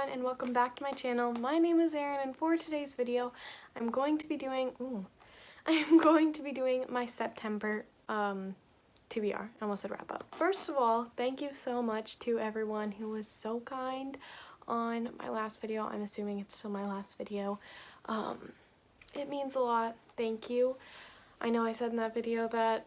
everyone, and welcome back to my channel. My name is Erin, and for today's video I'm going to be doing my September TBR. I almost said wrap up. First of all, thank you so much to everyone who was so kind on my last video. I'm assuming it's still my last video. It means a lot. Thank you. I know I said in that video that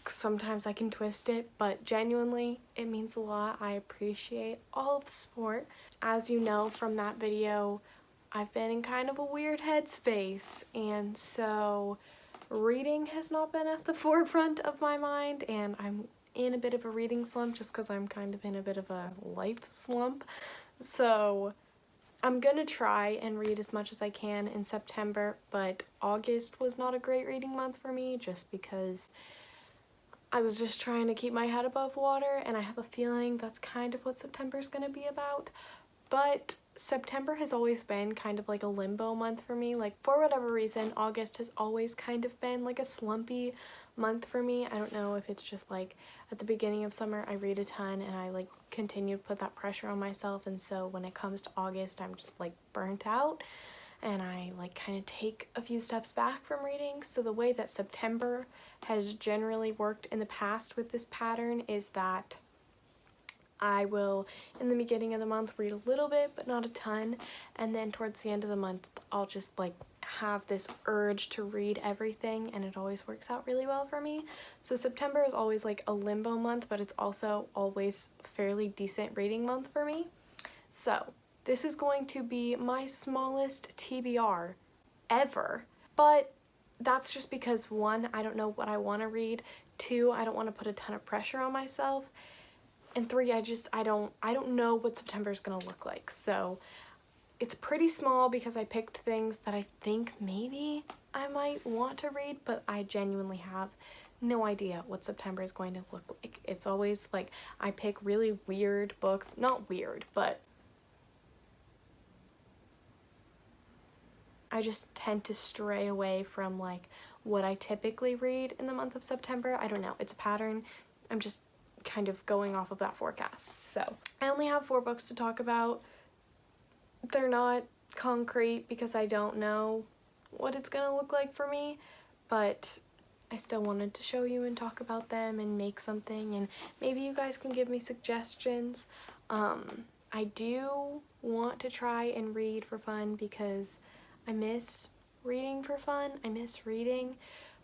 sometimes I can twist it, but genuinely it means a lot. I appreciate all of the support. As you know from that video, I've been in kind of a weird headspace, and so reading has not been at the forefront of my mind, and I'm in a bit of a reading slump just because I'm kind of in a bit of a life slump. So I'm gonna try and read as much as I can in September, but August was not a great reading month for me just because I was just trying to keep my head above water, and I have a feeling that's kind of what September's gonna be about. But September has always been kind of like a limbo month for me. Like, for whatever reason, August has always kind of been like a slumpy month for me. I don't know if it's just like at the beginning of summer I read a ton and I continue to put that pressure on myself, and so when it comes to August I'm just burnt out and I kind of take a few steps back from reading. So the way that September has generally worked in the past with this pattern is that I will, in the beginning of the month, read a little bit, but not a ton, and then towards the end of the month, I'll just have this urge to read everything, and it always works out really well for me. So September is always a limbo month, but it's also always a fairly decent reading month for me. So this is going to be my smallest TBR ever, but that's just because 1, I don't know what I want to read, 2, I don't want to put a ton of pressure on myself, and 3, I don't know what September is gonna look like. So it's pretty small because I picked things that I think maybe I might want to read, but I genuinely have no idea what September is going to look like. It's always I pick really weird books, not weird, but I just tend to stray away from what I typically read in the month of September. I don't know, it's a pattern. I'm just kind of going off of that forecast. So I only have 4 books to talk about. They're not concrete because I don't know what it's gonna look like for me, but I still wanted to show you and talk about them and make something, and maybe you guys can give me suggestions. I do want to try and read for fun because I miss reading for fun. I miss reading,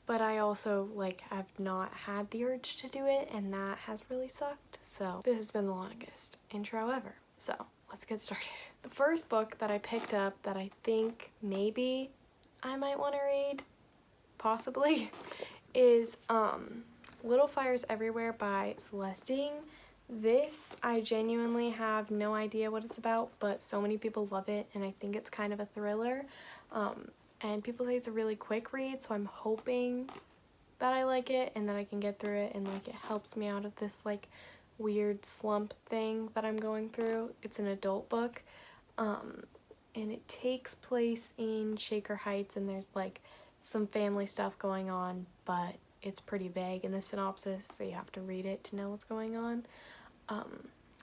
but I also have not had the urge to do it, and that has really sucked. So this has been the longest intro ever. So let's get started. The first book that I picked up that I think maybe I might want to read, possibly, is Little Fires Everywhere by Celestine. This, I genuinely have no idea what it's about, but so many people love it, and I think it's kind of a thriller. And people say it's a really quick read, so I'm hoping that I like it and that I can get through it, and it helps me out of this weird slump thing that I'm going through. It's an adult book, and it takes place in Shaker Heights, and there's some family stuff going on, but it's pretty vague in the synopsis, so you have to read it to know what's going on.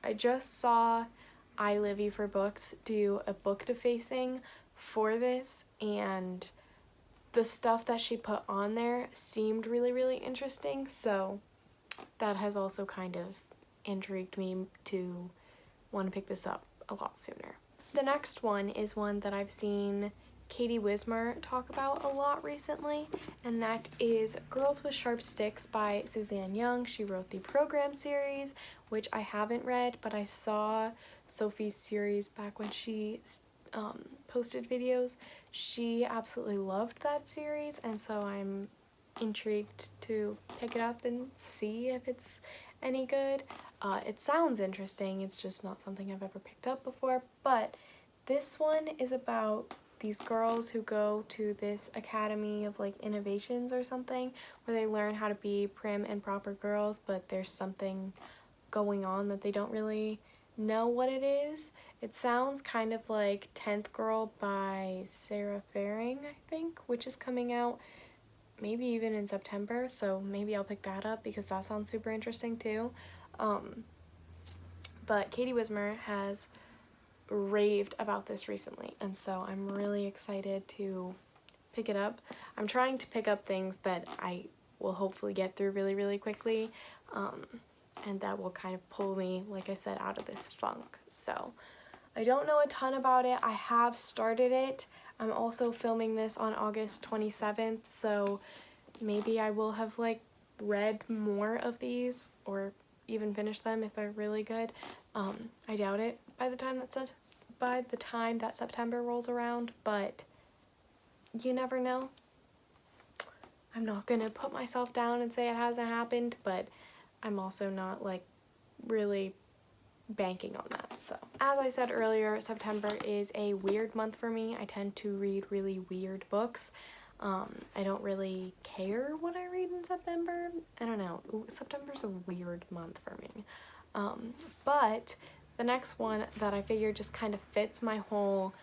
I just saw I Live You for Books do a book defacing for this, and the stuff that she put on there seemed really, really interesting, so that has also kind of intrigued me to want to pick this up a lot sooner. The next one is one that I've seen Katie Wismer talk about a lot recently, and that is Girls with Sharp Sticks by Suzanne Young. She wrote the program series, which I haven't read, but I saw Sophie's series back when she posted videos. She absolutely loved that series, and so I'm intrigued to pick it up and see if it's any good. It sounds interesting, it's just not something I've ever picked up before, but this one is about these girls who go to this academy of innovations or something, where they learn how to be prim and proper girls, but there's something going on that they don't really know what it is. It sounds kind of like 10th Girl by Sarah Faring, I think, which is coming out maybe even in September, so maybe I'll pick that up because that sounds super interesting too. But Katie Wismer has raved about this recently, and so I'm really excited to pick it up. I'm trying to pick up things that I will hopefully get through really, really quickly, and that will kind of pull me, like I said, out of this funk. So I don't know a ton about it. I have started it. I'm also filming this on August 27th, so maybe I will have like read more of these or even finish them if they're really good. I doubt it by the time that September rolls around, but you never know. I'm not gonna put myself down and say it hasn't happened, but I'm also not like really banking on that. So as I said earlier, September is a weird month for me. I tend to read really weird books. I don't really care what I read in September. I don't know. September's a weird month for me. But the next one that I figure just kind of fits my whole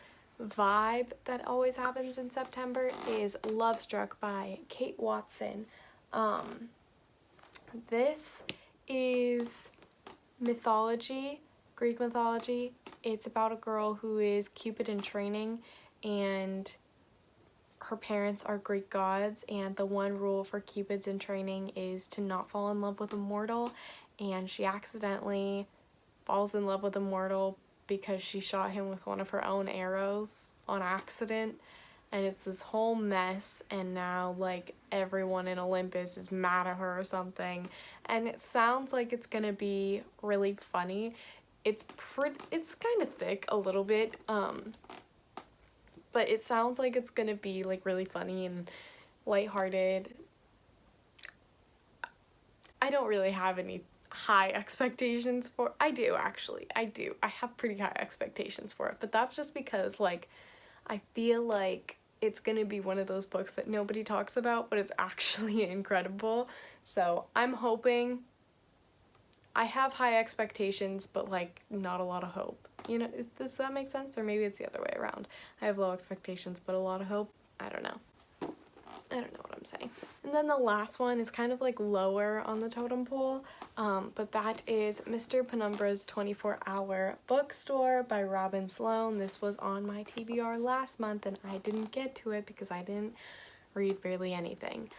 vibe that always happens in September is Love Struck by Kate Watson. This is mythology, Greek mythology. It's about a girl who is Cupid in training, and her parents are Greek gods, and the one rule for Cupids in training is to not fall in love with a mortal, and she accidentally falls in love with a mortal because she shot him with one of her own arrows on accident, and it's this whole mess, and now like everyone in Olympus is mad at her or something, and it sounds like it's gonna be really funny. It's kind of thick a little bit, but it sounds like it's gonna be like really funny and lighthearted. I don't really have any high expectations for I do actually. I have pretty high expectations for it, but that's just because like I feel like it's gonna be one of those books that nobody talks about, but it's actually incredible. So I'm hoping. I have high expectations, but like not a lot of hope. You know, does that make sense? Or maybe it's the other way around. I have low expectations, but a lot of hope. I don't know. I don't know what I'm saying. And then the last one is kind of like lower on the totem pole, but that is Mr. Penumbra's 24-Hour Bookstore by Robin Sloane. This was on my TBR last month, and I didn't get to it because I didn't read barely anything.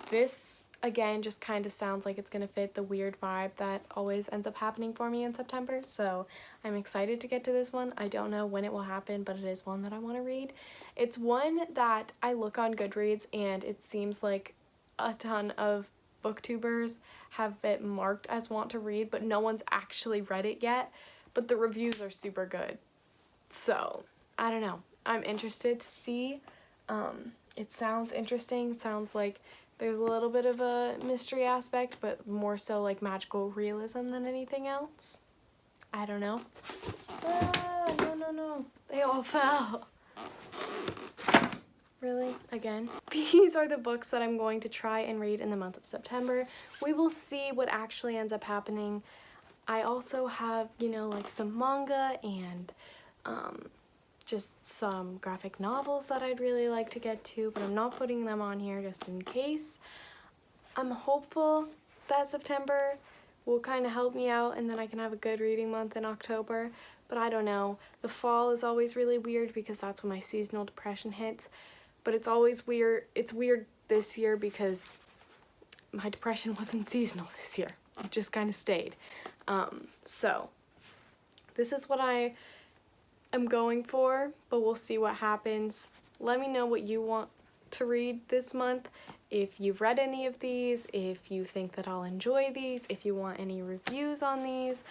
This, again, just kind of sounds like it's going to fit the weird vibe that always ends up happening for me in September, so I'm excited to get to this one. I don't know when it will happen, but it is one that I want to read. It's one that I look on Goodreads, and it seems like a ton of booktubers have it marked as want to read, but no one's actually read it yet, but the reviews are super good. So, I don't know. I'm interested to see. It sounds interesting. It sounds like there's a little bit of a mystery aspect, but more so like magical realism than anything else. I don't know. Ah, no. They all fell. Really? Again? These are the books that I'm going to try and read in the month of September. We will see what actually ends up happening. I also have, you know, like some manga and just some graphic novels that I'd really like to get to, but I'm not putting them on here just in case. I'm hopeful that September will kind of help me out and then I can have a good reading month in October, but I don't know. The fall is always really weird because that's when my seasonal depression hits, but it's always weird. It's weird this year because my depression wasn't seasonal this year. It just kind of stayed. So this is what I am going for, but we'll see what happens. Let me know what you want to read this month. If you've read any of these, if you think that I'll enjoy these, if you want any reviews on these.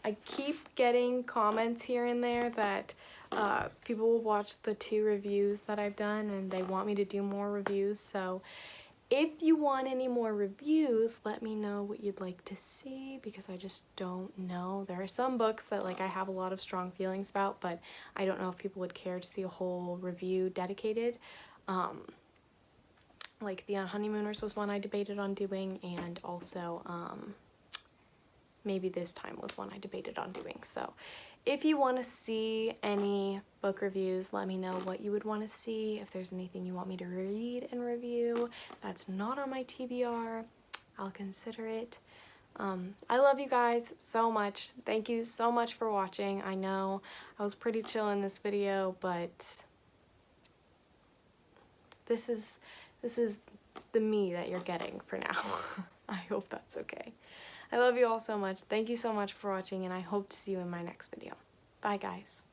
I keep getting comments here and there that people will watch the 2 reviews that I've done and they want me to do more reviews, so if you want any more reviews, let me know what you'd like to see, because I just don't know. There are some books that like I have a lot of strong feelings about, but I don't know if people would care to see a whole review dedicated. Like The Honeymooners was one I debated on doing, and also Maybe This Time was one I debated on doing. So if you want to see any book reviews, let me know what you would want to see. If there's anything you want me to read and review that's not on my TBR, I'll consider it. I love you guys so much. Thank you so much for watching. I know I was pretty chill in this video, but this is the me that you're getting for now. I hope that's okay. I love you all so much. Thank you so much for watching, and I hope to see you in my next video. Bye, guys.